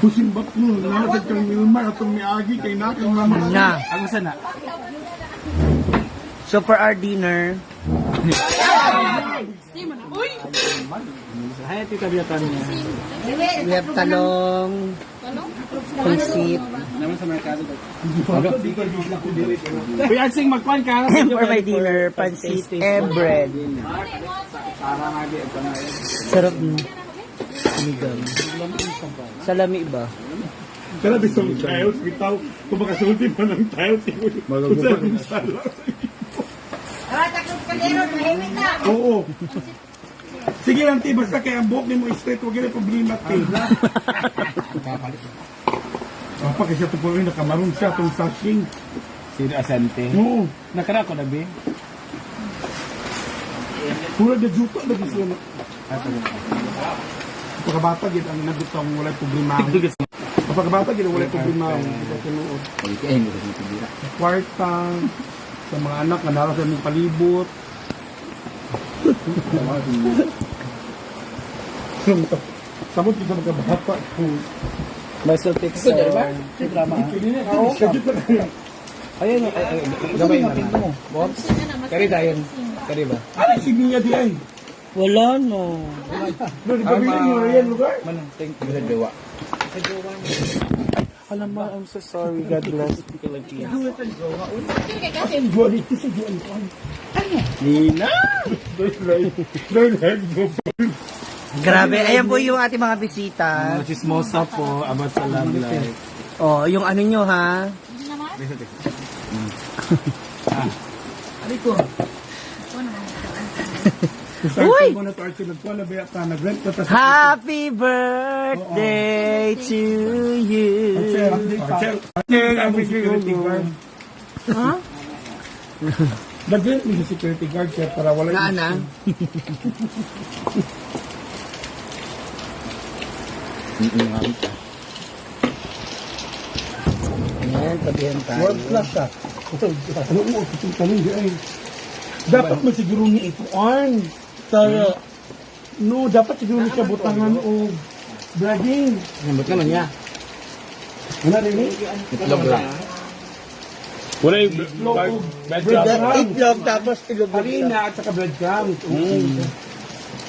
Kusimbak mo, nalasag kang Milmar at umiagi kay nakang mama. Na. Ang sana. So for our dinner, Hay tita biyatan niya. we have talong, pansit. Naman sa merkado. Kuya Adsing, magkuhan ka. For my dinner, pansit and bread. Para nga di ito na yun. Sarap no. Sinigang. Salami ba? Kala di sa tiles, bitaw, kung makasulti pa ng tiles, kung saan sala. Oo. Sige lang, ti, basta kaya ang buhok ni mo straight, huwag yun ang problema, ti. Papa, kasi ito po rin, nakamarong siya, itong sashing. Sino asante? Oo. Nakara ko na ba? Pura na juta, lagi sila na. Pagkabata, gid ang nagutang walay problema. Pagkabata, gid walay problema. Sa kwarta, sa mga anak, na naras sa mga palibot. Samot kita magkabata. Basta text sa drama. Ayun, gabay na rin. Box? Kari dayon. Kari ba? Ano si Mia di ay? Wala no. No, di ba bilhin mo yan lugar? Manong, thank you. Sa dewa. Alam mo, I'm so sorry. God bless. Ang buwan ito sa buwan ko. Nina! Don't head go. Grabe. Ayan po yung ating mga bisita. Mga chismosa po, about sa love life. Oh, yung ano nyo ha. Uy! Happy birthday to you. Ha? Nag-rent mo sa security guard siya para wala Naana? Ayan, tabihan tayo. World class siya. Ano mo, itong tanong di ay. Dapat man siguro ni ito on. Tara. No, dapat siguro ni siya butangan o bragging. Nambot naman niya. Ano rin eh? Itlog lang. Wala yung Itlog, tapos itlog. Harina at saka breadcrumbs.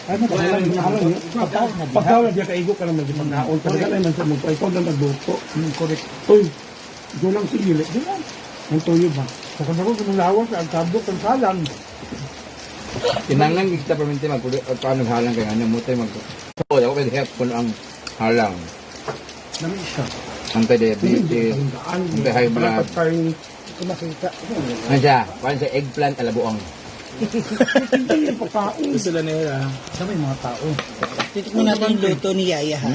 Ano ka lang yung pagkawala diya kaigo ka lang magpagkaon. Talaga lang man sa mong ikaw lang nagluto. Correct. Uy, doon lang sigili. Doon lang. Ang tuyo ba? Sa kanako kung lawas, ang sabok, ang salang. Kinanglan kita perminti paano halang kay ano mo tay mag. So, ako pwede help kun ang halang. Nami siya. Anti-diabetes, anti-high blood. Kumakita. Ano siya? Parang sa eggplant alabuang. Hindi yung pagkain. Gusto lang nila. Sa may mga tao. Titikman natin yung luto ni Yaya ha.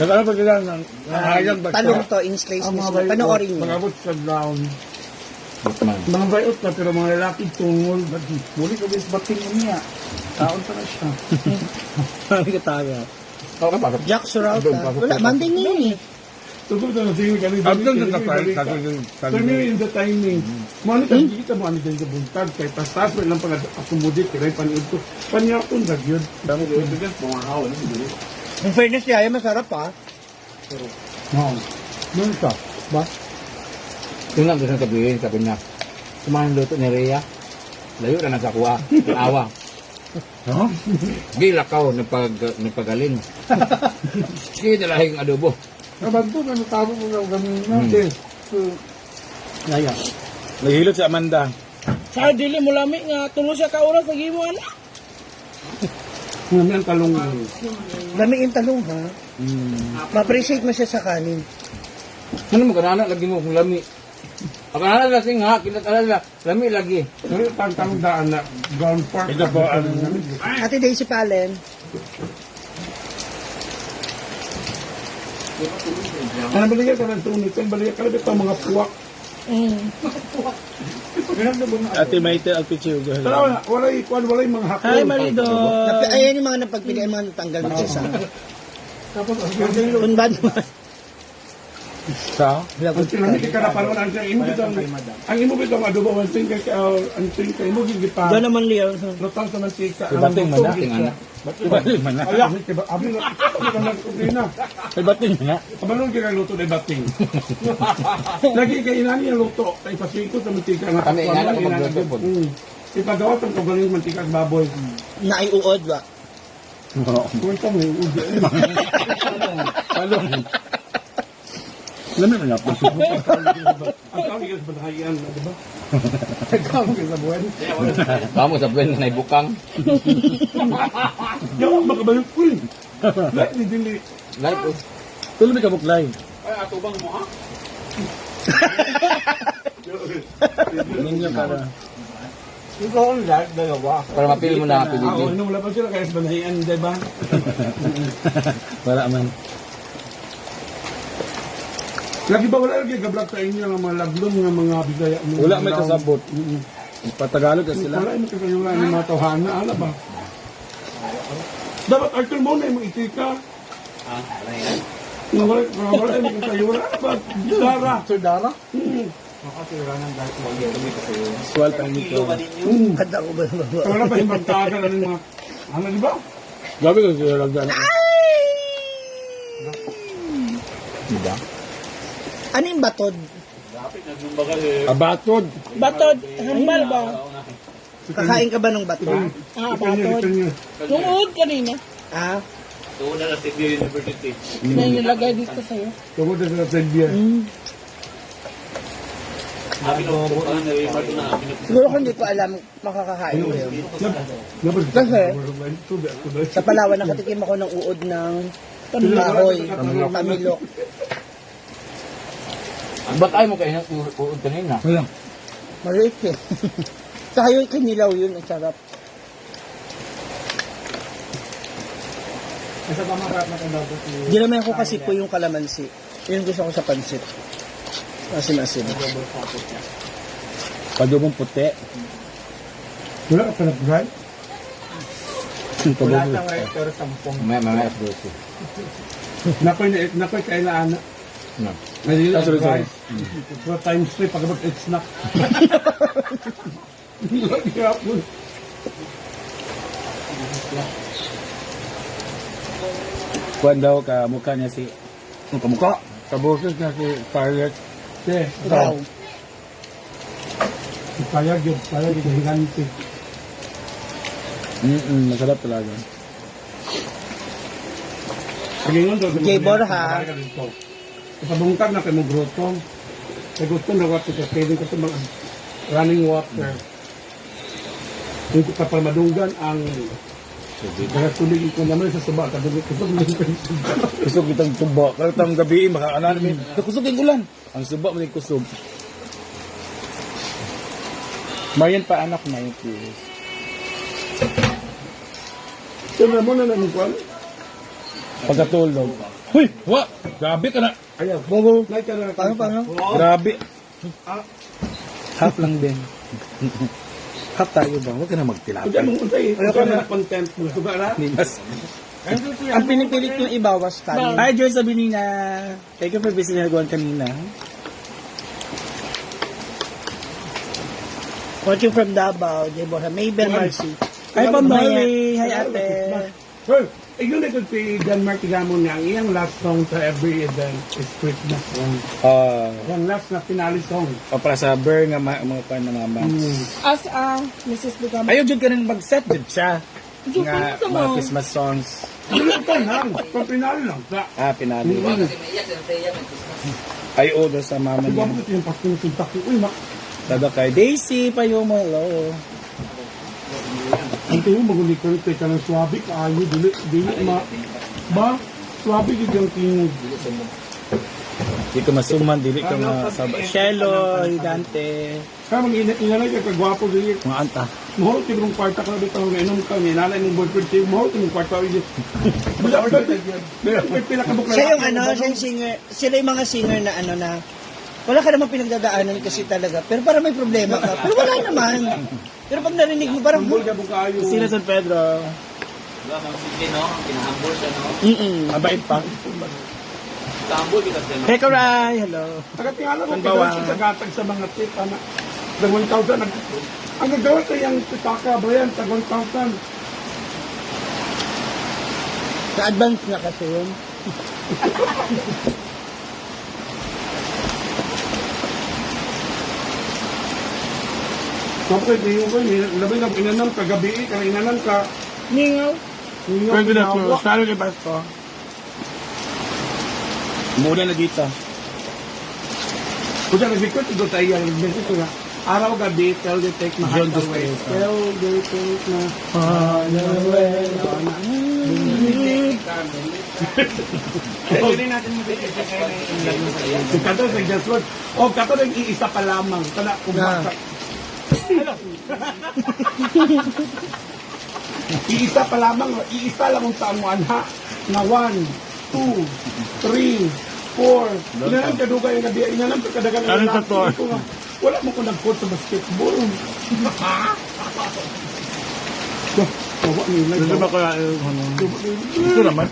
Nag-ano pa sila ng halang ba? Talong to in slice mismo. Panoorin mo. Mga sa down. Butman. Mga bayot na pero mga lalaki tungol. Muli ka bis bating mo niya. Taon pa na siya. Marami ka tayo. Okay, pasok. Jack Surauta. Wala, Monday ngayon eh. Tugod na sige kami. Abdul na Turn in the timing. Mano ka kita mo ano din sa buntag kay pastas lang pag accommodate kay paniud ko. Panyapon ra gyud. Dami ko bigyan po mga hawan. In fairness Yaya, masarap ha. No. Nun ka. Ba? Yung lang gusto sabihin, sabi niya, sumahan luto ni Rhea, layo na nasa kuha, awa. Ha? Di lakaw, nagpagaling. Sige nalahing adobo. Nabanto na natabo mo ng gamin natin. Yaya. Naghilot si Amanda. Sa dili mo lami nga, tulo siya ka oras pag mo ala. Ngayon ang talong. Lami yung talong ha. Ma-appreciate mo siya sa kanin. Ano mo kanana lagi mo kung lami? Ang kanana lasing ha, kinatala lami lagi. Pero tang daan na ground park. Ito po, Ate Daisy Palen. Ano balikan ka ng tunit? Ano balikan ka ng mga puwak? Ate Maite Alpichio. Pero wala yung mga hakol. Hi, Marido. Ayan yung mga napagpili, yung mga natanggal mo sa Tapos, Unbad mo. Sa? Ang tinamik ka na parang ang imo bitaw ang imo bitaw ang adobo ang tingkay ang tingkay imo gigipa. Doon naman Leo. Lutang sa mantika. Ibating man na. Ting anak. Ibating man na. Ay, abi na na. Ibating man na. Kabalon kay luto na bating. Lagi kay inani ang luto kay pasiko sa mantika nga. Kami inani ko magluto po. Ipagawa tong kabalon mantika sa baboy. Naiuod ba? Kuwento mo yung ulo. Palong. Lamig na po. Ang kami ka sa batayan, di ba? Ang kami ka sa buwan. Kamu sa buwan na ibukang. Yawa makabayot ko eh. Lahat ni dili. Live po. Tuloy ka buklay. Ay, atubang mo ha? Ninyo para. Ikaw ang lahat, dalawa. Para mapili mo na Oo, PBB. wala pa sila kaya sa banayan, di ba? Para man. Lagi ba wala lagi gablak sa inyo ng mga laglong ng mga bigaya mo? Wala may kasabot. Patagalog ka sila. Wala yung kakayulan ng mga tawhana, ala ba? Dapat Arthur mo na yung itika. Wala yung kakayulan, ala ba? Dara. Sudara? Swal pa nito. Kada ko ba? Wala pa yung magtagal ng mga, ano di ba? Gabi ko sila lagdan. Diba? Ano yung batod? Abatod. Batod? Hambal ba? Kakain ka ba ng batod? Ah, batod. Tungod kanina. Ah? Na nilagay dito sa'yo. Tungod na sa Serbia. Siguro kung hindi ko alam, makakakain ko yun. Kasi, sa Palawan, nakatikim ako ng uod ng kahoy, tamilok. Ba't ayaw mo kayo ng uod kanina? Wala. Maliit eh. Saka yung kinilaw yun, ang sarap. Ginamay ko kasi po yung kalamansi. Yun gusto ko sa pansit. Asin-asin. Padubong puti. Wala ka pala buhay? Mamaya S12. Nakoy kailangan na. No. May Ah, sorry. So times 3 pag about it's snack. Kaya po. Kuan daw ka mukha niya si ang kamukha. Kaboses niya si Scarlett. Wow. Kaya gyud hingante. Masarap talaga. Sige ngon do. Jay Borja. Ipabungkag na kay mo grotong. Kay gusto na water ka pwede ko sa mga running water. Kung kapag madunggan ang kaya tulig ko naman sa suba kadugit ko Kusog itang tuba. Kalau tang gabi makaanan mi. Kusog yung ulan. Ang suba man kusog. Mayan pa anak na yung please. Siyempre mo na namin kwan. Pagkatulog. Huy! Wa! Grabe ka na! Ayaw. Bogo. Like ka na. Paano? Grabe! Half lang din. Half tayo ba? Huwag ka na Kaya magtilapay. mong unsay. Ayaw na content mo. Suga na. Nimas. Ang pinipilit yung ibawas kanin. Hi, Joy Sabinina. Thank you for visiting Alguan kanina. Watching from Davao, Jay Borja. Maybell Marcy. Hi, Pamali. Hi, ate. Well, yun ito si John Mark Tigamon niya. Ang iyang last song sa every event is Christmas song. Yung last na finale song. Para sa Burr nga mga pan na mama. As Mrs. Bugam. Ayaw dyan ka rin mag-set dyan siya. Diyos Nga ko, mga mo. Christmas songs. Ito lang. Pag finale lang. Pinali. Ay, doon sa mama Diba niya. mo ito yung pasunod-suntak ko. Uy, Tada kay Daisy pa yung hello. ang tayo magulikan kay ka ng swabe kaayo. Dili, ba? Swabe yung tingog. Di ka masuman, dili ka masaba. Shelo, Dante, Kaya mag-inalay ka kagwapo dili. mga anta. Mahal ka ng kwarta ka bitaw nga inom ka nga inalay ng boyfriend sa'yo. Mahal ka ng kwarta ka dili. Pila ka bukla. Siya yung siya yung singer. Sila yung mga singer na na wala ka naman pinagdadaanan kasi talaga. Pero parang may problema ka. Pero wala naman. Pero pag narinig mo, parang Humble ka bukayo. Sila San Pedro. mm Mabait pa. Hey, Karay! Hello. Nagatingala ko Tanbawa. kasi sa gatag sa mga tip, na 1,000. Ang nagawa ko yung pitaka ba yan, sa 1,000. Sa advance na kasi yun. Kapag hindi ko, labi na inanan ka, gabi ka, inanan ka. Ningaw. Pwede na po. Salo ni Basto. Muna na dito. Kung saan nag-record, doon tayo yung message ko na. Araw gabi, tell the take na John heart away. Dostoevsky. Tell the take na Pwede natin mag-isip kayo na yung inlag mo sa iyo. Si Kato sa just word. O, Kato nang iisa pa lamang. Tala, kumaka. Iisa pa lamang. Iisa lang ang saan mo, anha. Na 1, 2, 3, 4. Inanan ka duga yung gabi. Inanan ka kadagan. Ano sa to? Wala mo ko nag-court sa basketball. Tawa nila. Gusto ba kaya ano? Ito naman.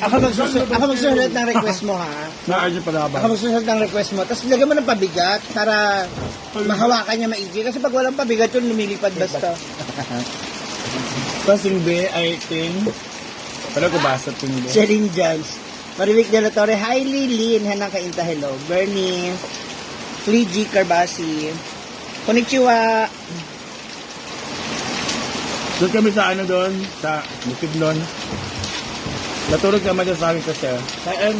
Ako magsusulat ng request mo, ha? Naadyo pala ba? Ako magsusulat ng request mo. Tapos lagyan mo ng pabigat para mahawakan niya maigi. Kasi pag walang pabigat yun, lumilipad basta. Pasing B, I think. Pala ko basa ito nila. Celine Jans. Marivic de la Torre. Hi, Lilin. Hanang kainta. Hello. Bernie. Lee G. Carbasi. Konnichiwa. Doon kami sa ano doon, sa Bukidnon. Natulog naman dyan sa akin kasi. Kaya,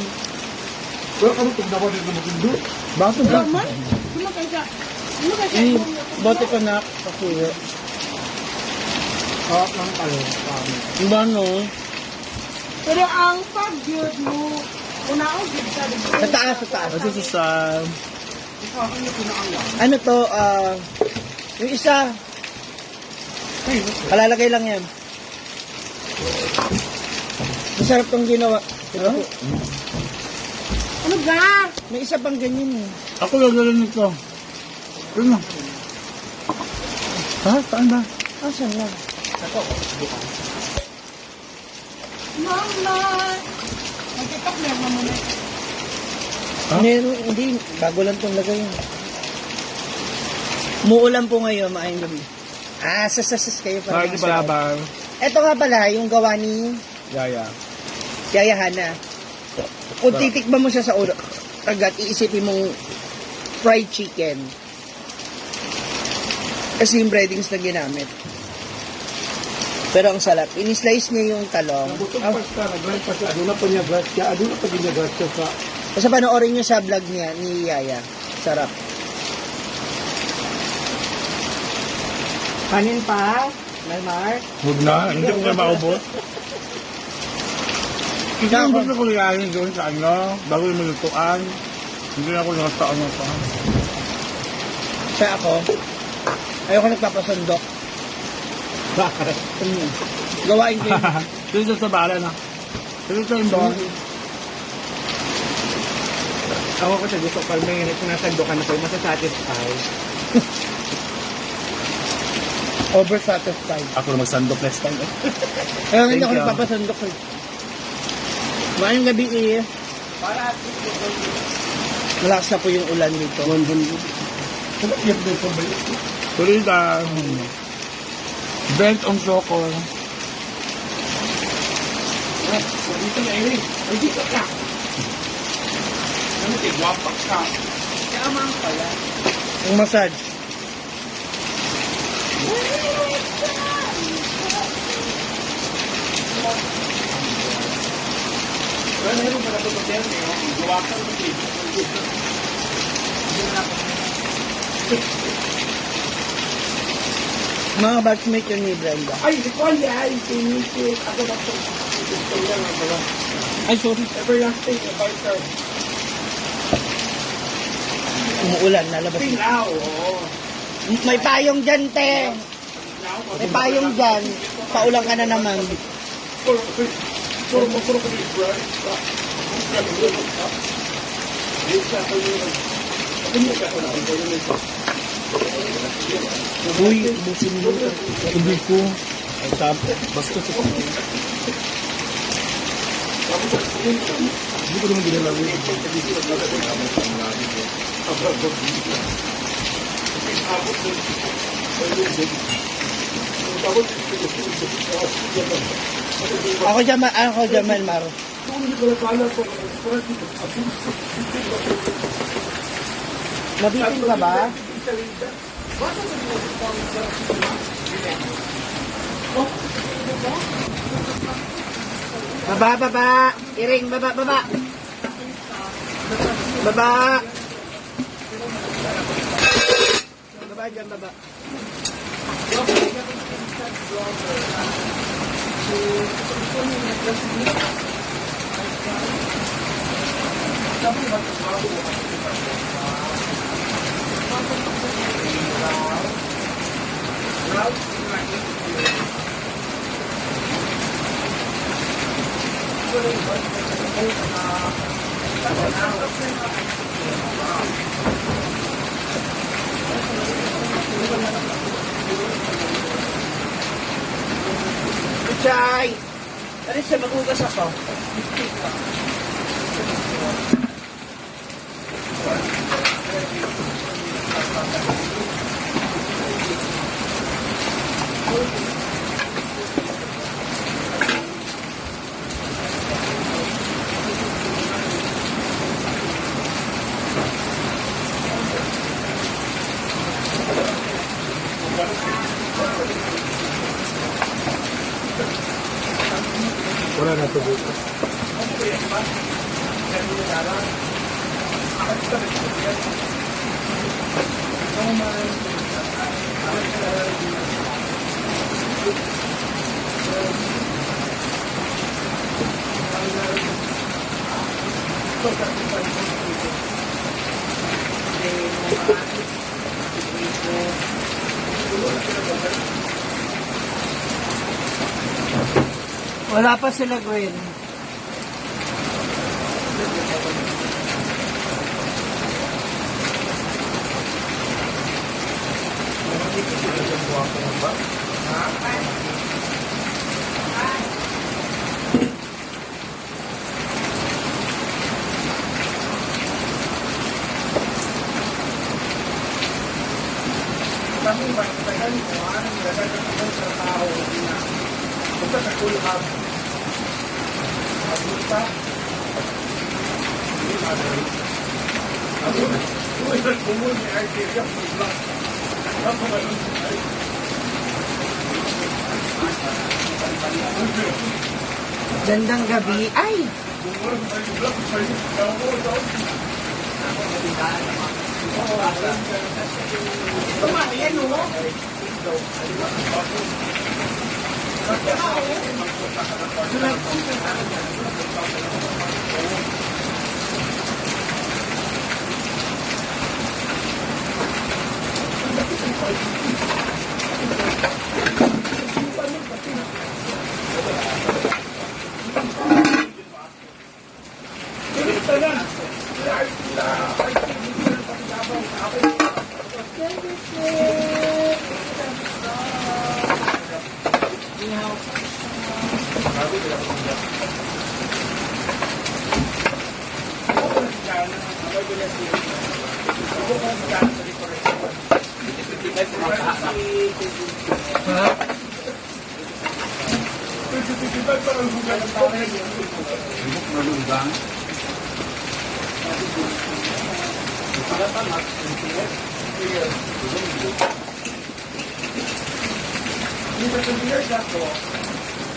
Wala ka rin tignawa din naman kundo. Bakit ba? bote ko na kakuya. Ah, lang tayo. Diba no? Pero ang pag-good mo, unaong good sa Sa taas, sa taas. Kasi sa... Ano to, yung isa, palalagay lang yan. Masarap tong ginawa. Ano ba? May isa pang ganyan eh. Ako gagawin nito. Ano? Ha? Saan ba? Asan na? Mama! Nagkitok na mo muna. Ha? Hindi, bago lang tong lagay. Muulan po ngayon, maayong gabi. Sasasas kayo para Bakit pala ba? Ito nga pala, yung gawa ni Yaya. Yaya Hana. Kung titikman mo siya sa ulo, agad iisipin mong fried chicken. Kasi yung breadings na ginamit. Pero ang sarap. Ini-slice niya yung talong. Butog pa siya, nag-grind pa siya. Aduna pa niya grasya. Aduna pa niya grasya sa... Basta panoorin nyo sa vlog niya ni Yaya. Sarap. Kanin pa? Malmar? Huwag na. Hindi ko kayo maubos. Hindi ko gusto ko liyahin doon sa ano. Bago yung malutuan. Hindi na ako nasa ano pa. Siya ako. Ayoko nagpapasandok. Gawain ko yun. Dito sa bala na. Dito sa indoor. Ako kasi gusto pag may nasandokan ako, masasatisfy. Oversatisfied. Ako na magsandok next time. Kaya hindi Thank ako you. nagpapasandok eh. Maayong gabi eh. Malakas na po yung ulan dito. Wala yan din sa bayo. Tuloy na. Bent on sokol. Dito na eh. Ay, dito ka. Ano, tigwapak ka. Yung massage. Mga batchmate yun ni Brenda. Ay, ikaw yan. Pinipit. Ako na ito. Ito yan. Ay, sorry. Everlasting advisor. Umuulan, lalabas. Pilaw. Oo. May payong dyan, te. May payong dyan. Paulang ka na naman. Puro ko ni Brad. Uy, busin mo. Hindi ko. Ay, tap. Basta sa Hindi ko naman ginalawin. Ako Jamal Maro. Mabitin ka ba? Baba. Iring, baba. Baba. Baba dyan, baba. Chay! Ano siya, magugas ako. Wala na ito bukas. Wala pa sila, Gwen. Gandang gabi. Ay!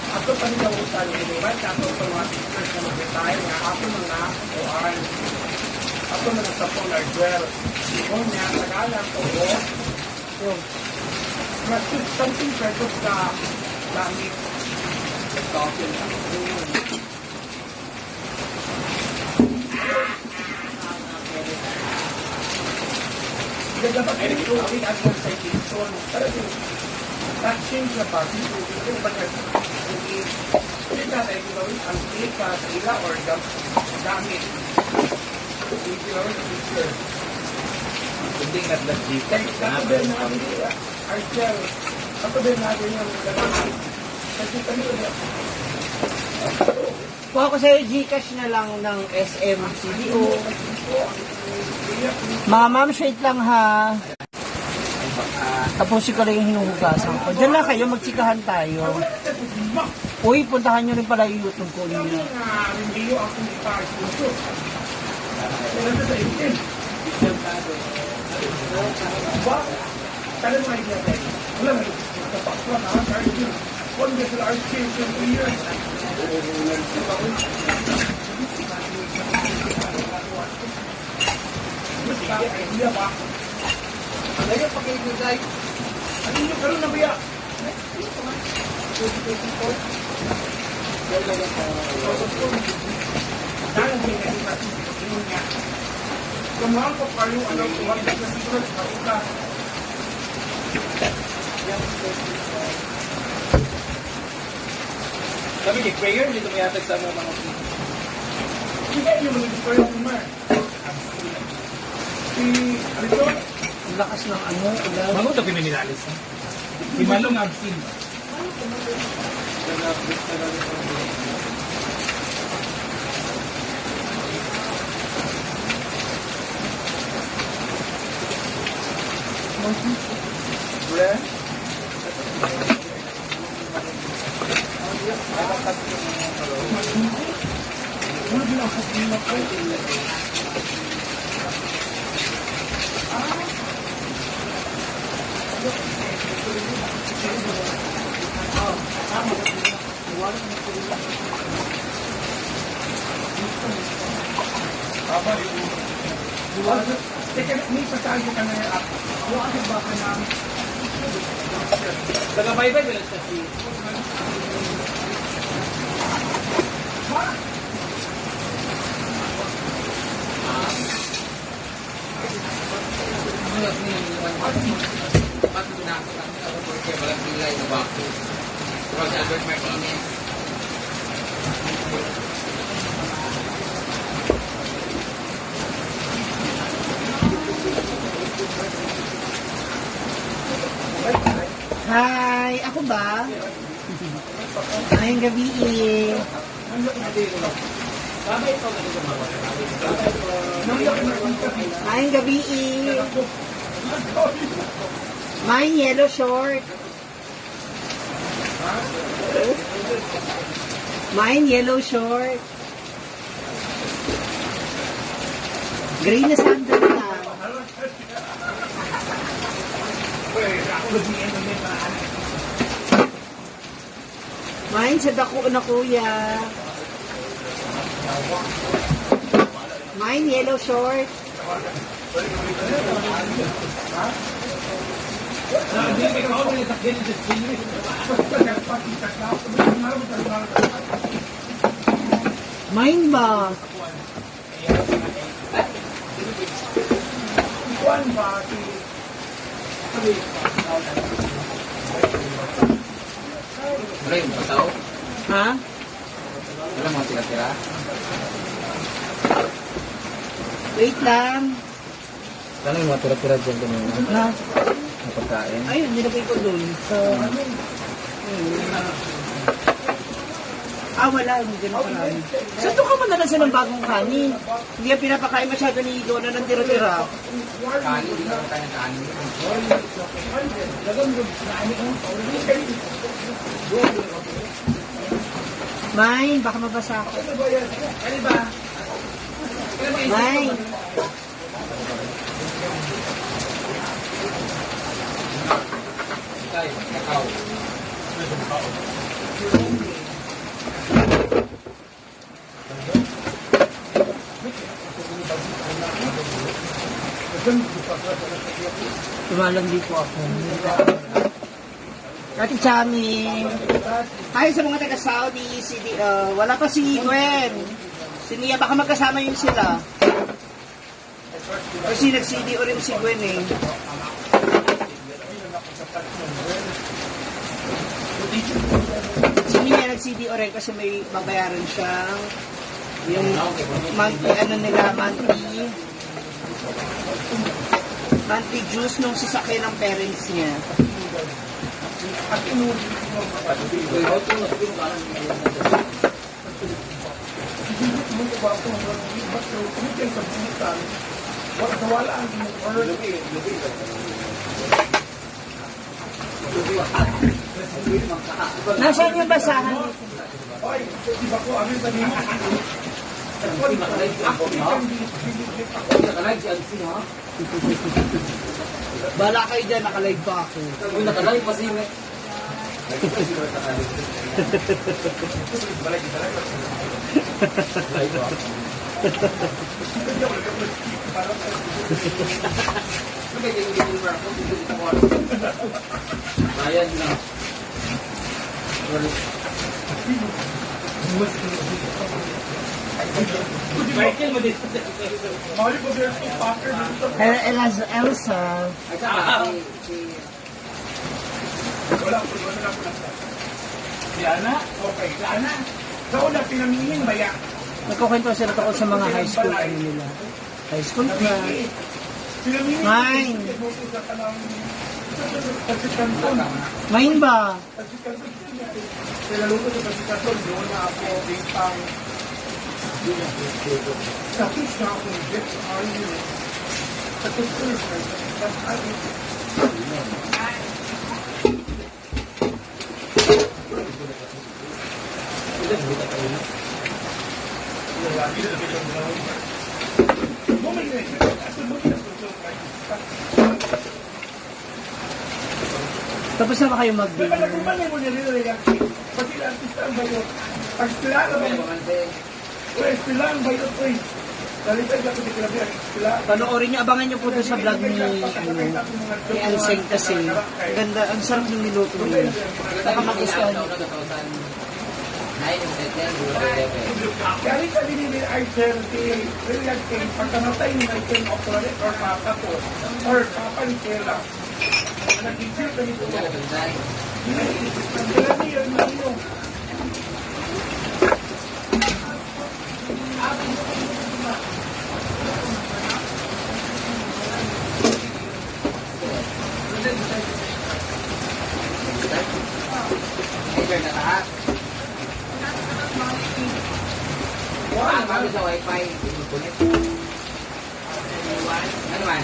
Ato panilamutan ni Iman, ato pangwatik na magitay nga ako mga kuhan. Ato mga sapong larger. Kung niya, tagalan ko ko. Something precious ka langit. Talking. Dapat ay ito ang ating citation. That change the party. Ito ba na hindi natin gawin ang klika sa ila or gamit. Hindi gawin sa picture. Hindi nga lang dito. Katabi namin Archel. Katabi natin yung gamit. Kasi kami ulit. Kuha ko sa'yo Gcash na lang ng SM CDO. Mga ma'am, straight lang ha. Tapusin ko lang yung hinuhugasan ko. Diyan na kayo, magtsikahan tayo. Uy, puntahan nyo rin pala yung YouTube ko niyo. Hindi ako ipag-puso. Ba? Kailan mo idea tayo? Wala na. Kapakwa na. One vessel art change in 3 years. Idea ba? Ano yung pakibigay? Ano yung karoon na biya? Dahil hindi na ipag-puso niya. Kamahan ko pa yung alam ko, wag na siguro sa uka. Kami ni prayer, dito may atag sa mga Hindi yung mga ko yung umar. Si, ano ito? Ang lakas ng ano, ulan. Mango to pinanilalis. Imalong absin. Teka, may pasayo ka na yung app. Wala ba ka na? Taga-bye-bye, wala sa si. Hi! Ako ba? Ngayong gabi eh. Ngayong gabi eh. May yellow short. May yellow short. Green na sandal na. Mine sa dako na kuya. Mine yellow short. Mine ba? One ba? Wala yung pasaw? Ha? Wala mga tira-tira? Wait lang. Sana yung mga tira-tira dyan kanina? Ha? Ang pagkain? Ayun, nilagay ko doon. So, wala. Hindi na marami. So, ito ka man na ng bagong kanin. Hindi yan pinapakain masyado ni Donna ng tira-tira. Kanin, hindi naman tayo ng kanin. Mine, baka mabasa ako. Mine. Kakao. Tumalandi po ako. Kati Chami. Hi sa mga taga-Saudi. Wala pa si Gwen. Si Nia, baka magkasama yun sila. Kasi nag-CD o rin si Gwen eh. Si Nia nag-CD o rin kasi may babayaran siyang yung monthly, monthly dues nung sasakyan ng parents niya. mo ko ba ako ba't kumitin sa bunutan wala ang or Nasaan yung basahan? oy di ba ko amin sa nimo ako Bala kayo dyan, nakalive pa ako. Uy, nakalive pa siya. Ayan na. Michael mo dito. mahali ko din si Parker dito Elsa. wala ko si Ana okay si Ana sa una pinamingin ba ya Nagkukwento sila tungkol sa mga high school ano nila. High school na. pinamingin Mine. sa kanang pagsikanton Main ba? sila luto sa pagsikanton doon na ako pang tapos na akong jet sa ayun sa kusur sa ayun Tapos na ba kayo mag-dinner? Kumanya mo nililigan. Pati lang artista ang bayot. Pag-stila na bayot. Uy, stila ang bayot, uy. Dalitay ka pati kalabi ang stila. Panoorin nyo, abangan nyo po doon sa vlog ni Anseng kasi ganda, ang sarap ng niluto nila. Baka magustuhan nyo. Kaya rin ka din ni Archer, si Brilliant King, pagkamatay ni King of Planet or Papato, or Papanikela. Nag-isip ka nito. Kaya niya na niyo. Kami sa wifi. Ano man?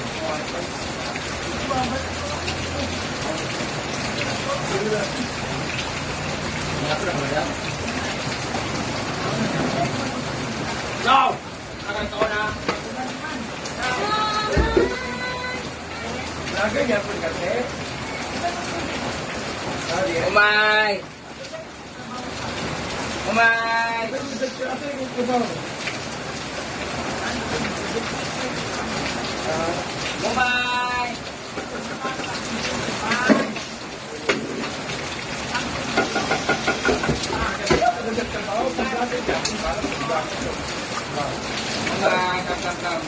No! Nakita ko na. Lagay niya po kasi. Umay! Umay! Umay! Umay! Kam.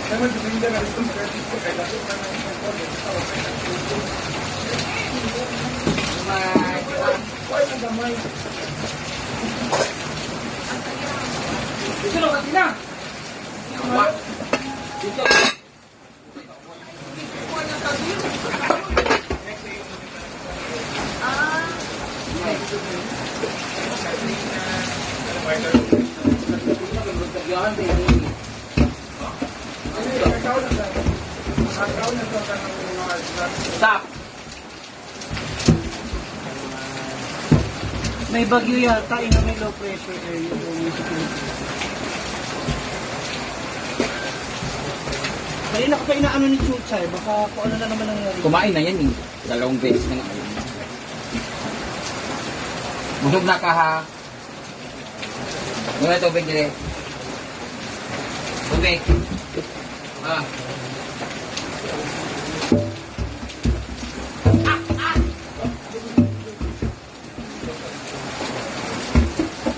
Naman duminda na ito mag-artista kaya dapat na Umay! Why na gamay? Dito ka na! Dito! Stop! May bagyo yata, ina may low pressure area. Dahil na ko pa inaano ni Chuchay, baka kung ano na naman nangyari. Kumain na yan eh. Dalawang beses na nga. Busog na ka ha. Muna tubig dire. Tubig. Ah.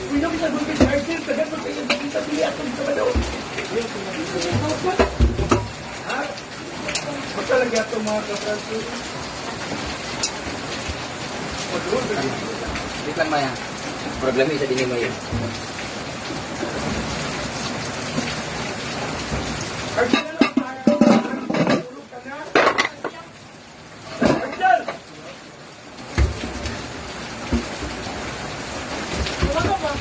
Pino kita buntis Archer, tagal mo kayo nakita biya at sa balaw. Ha? Basta lagi ato mga kapatid. Wait lang maya. Problema isa din mo yun. Archer, ano? Tulog ka na? Archer! Wala ka ba?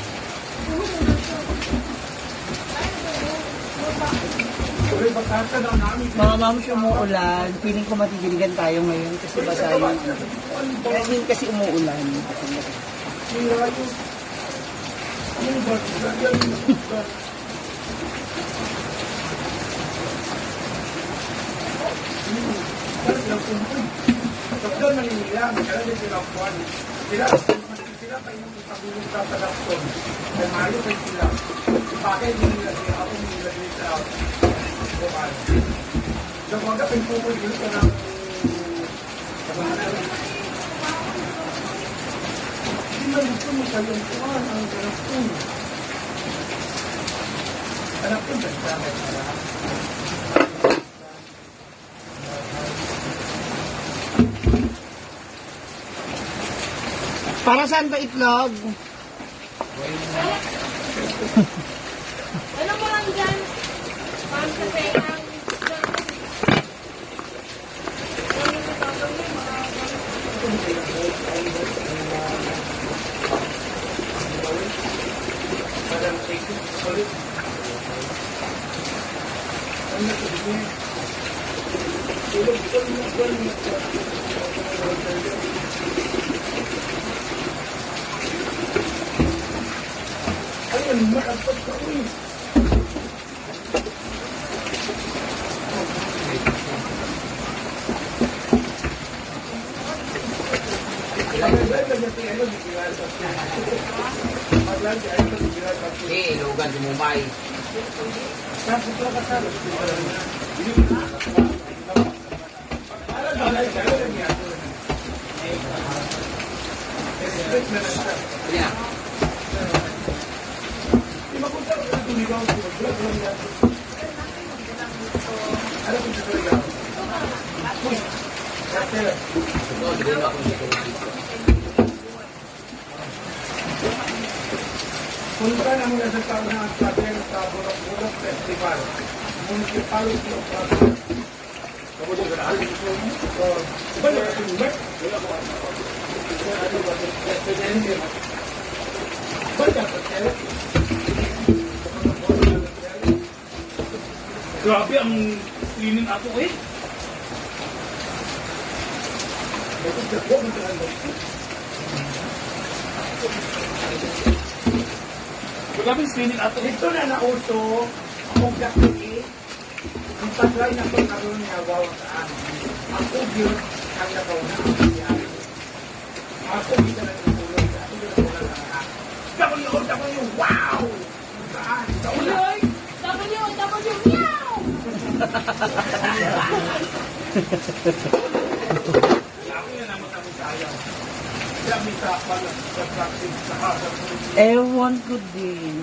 Tulog mo na siya. Uy, batata daw namin. Mga mams, umuulan. Feeling ko matitiligan tayo ngayon kasi basa yung... Ngayon kasi umuulan. Doktor Manila, magkala din sila kuwan. Sila pa yung pagulong sa doktor. Kaya mayo kayo sila. Bakit hindi nila sila ako nila dito out. Bukan. So, kung ka pinupul dito ng hindi man gusto mo kayong kuwan ang anak ko. Anak ko, basta may pala. Para saan ba itlog? Ano mo lang dyan? Parang sa payang. Ayun, makapag ka uwi. Ilugan si Mumbai. Yeah. Punta na mula sa taon ng Atlater sa Bulak-Bulak Festival. Municipality of Atlater. Kamulang ganaan ito. Ba na ito ba? Ba na Grabe ang cleaning ato eh. Grabe ang cleaning ato eh. Ito na nauso ang gakti. Ang taglay na ito karoon niya wow saan. Ako yun ang nagaw na ang nangyari. Ako dito na itulog. Ako dito na lang. W, wow! Saan? Sa ulan. Meow! Ako yan ang matamitayaw. Kami sa practice sa hasa. Ewan ko din.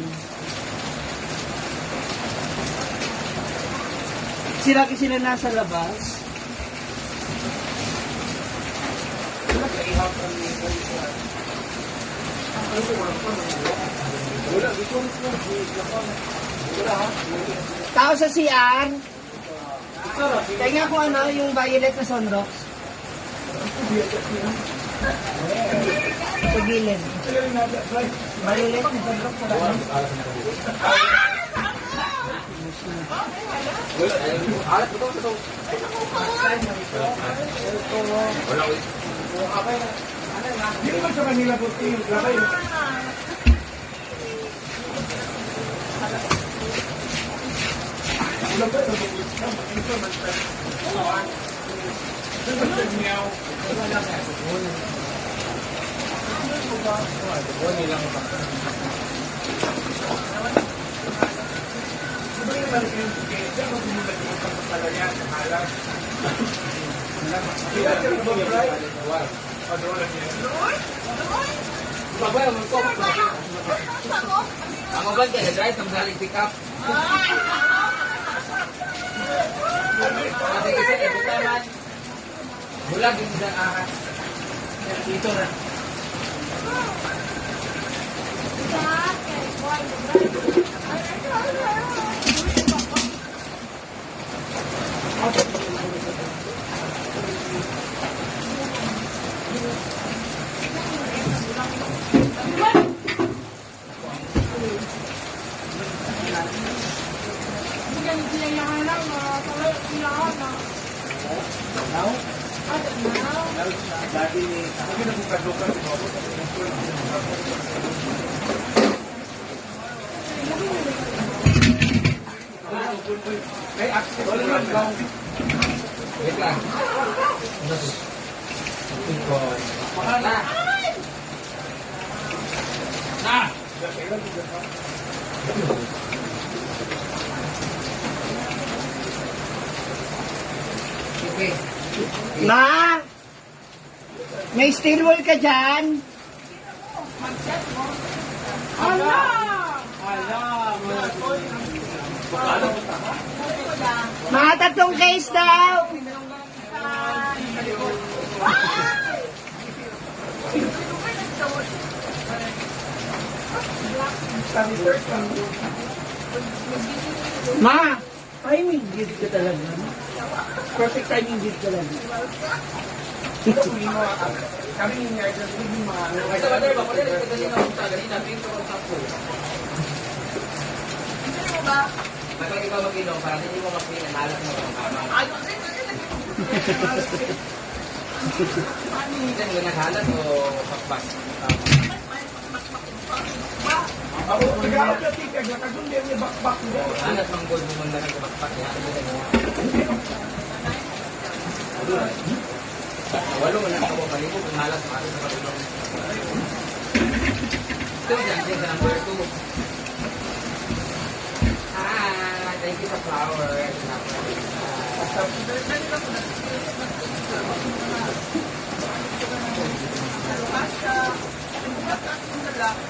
Sila nasa labas. Tao sa CR. Kaya nga kung ano, yung violet na sunrox. Sa gilid. Violet na sunrox. Hindi naman sa Manila buti yung gabay. Ulang ba ito? Ito man sa kawan. Ito man sa miyaw. Ito yung malaki yung buti. Ito yung malaki yung pagpapalaya sa halas. Ito yung pagpapalaya. Ang mabag ka, na-drive, ang galing pick up. Kasi kasi, ito naman. Bulag yung isang ahas. Dito na. yan, siya lang, talaga sila na. Now, At now, dati ni, ako ginagukad-lukad, may access na lang. Wait lang. Ma! May steel wool ka dyan? ala! Mga 3 case daw! Ma! Ay, may gift ka talaga. Perfect timing gift talaga. Kami ni Nigel, hindi mga ano. Kapag ikaw mag-inom, para hindi mo mag-inom, halos mo ang kamay. Hindi mo naghalat o pakpak? Ako, nag-aaral na tikag, nakasundi ang bakbak mo. Halat mang gold mo na ng pakpak. Walo mo lang ako palibo, kung halas mo sa palibo. Ito dyan, sa number 2. Thank you sa flowers.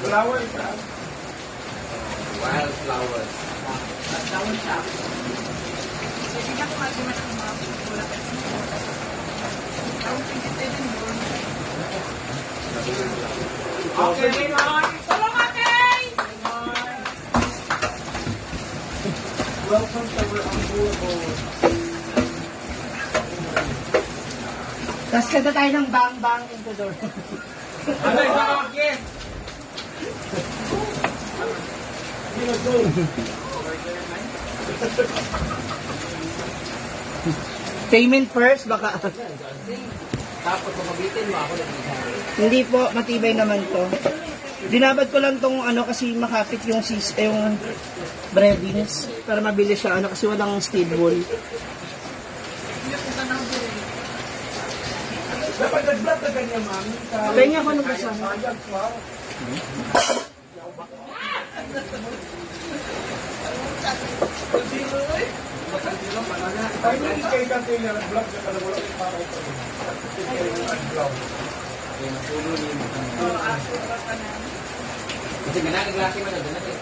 Flower ka. Wild flowers. Okay, Salamat, guys! welcome to our Ambulo. Tapos kanta tayo ng bang bang into door. Ano yung mga gift? Payment first, baka. Tapos kung mabitin mo ako nag-isari. Hindi po, matibay naman to. Dinabad ko lang tong ano kasi makapit yung yung breadings para mabilis siya ano kasi walang steel wool. Dapat nag-vlog na ganyan, mami. Kanya ako nung kasama. Wow. Ay, hindi kayo kanto yung vlog na pala wala yung para ito. Vlog. Kasi ginagaglasi mo na doon natin.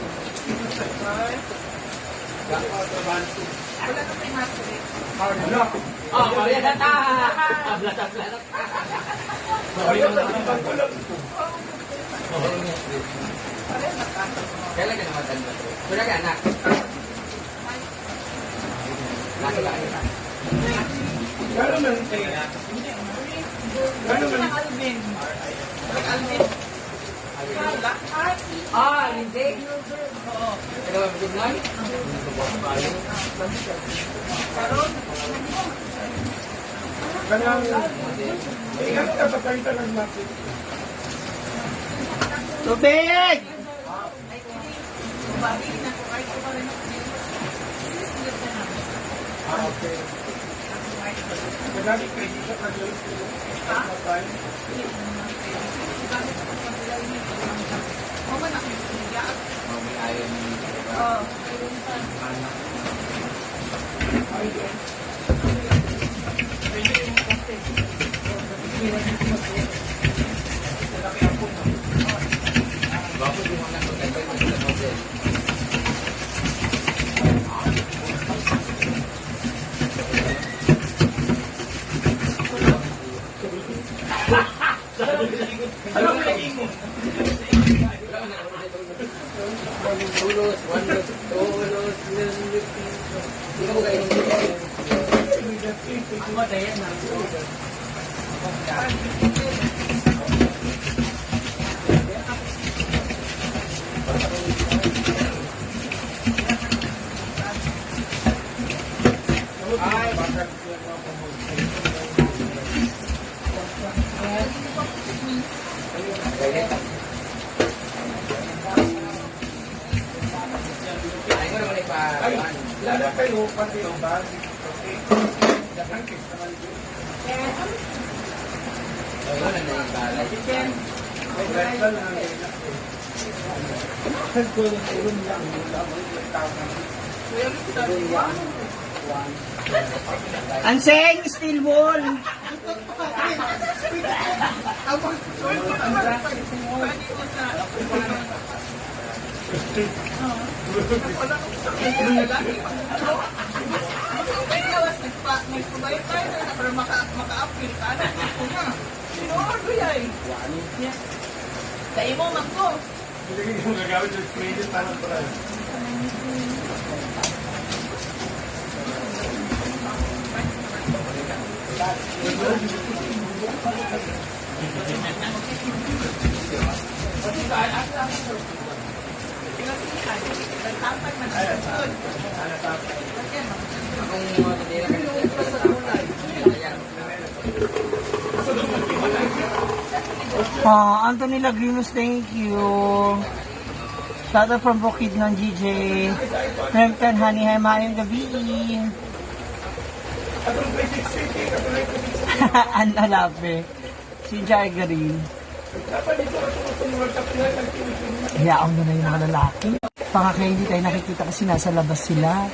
Vlog. Oh, Maria Data! Ablat. Ayun, ang kulang. Kailan ka naman tanda to? Kuna ka anak? Laki lang. Gano'n man tayo. Gano'n man. Hindi. Ito ba magiging? Gano'n. Gano'n ka pagkalitan ng natin. Tubig! Okay. Madami kayo dito na doon. Mami ayaw ni... Bakit yung anak ko tayo sa model? Alam mo yung ingo. Ulos, one los, ulos, hindi mo kayo Ay, lala kayo, pati yung bag. Okay. Dahan kiss naman yun. May bread ba na Anseng, steel wall. Nagpabayad tayo na para maka-appeal ka na. Ito na. Sino ang guyay? Sa imo, magko. Hindi ko gagawin yung credit para para. Anthony Lagrimus, thank you. Shout out from Bukid ng GJ. Remkan, honey, hi, maayong gabi. Ang lalape. Si Jargarin. Hayaan mo na yung mga lalaki. Baka kaya hindi tayo nakikita kasi nasa labas sila.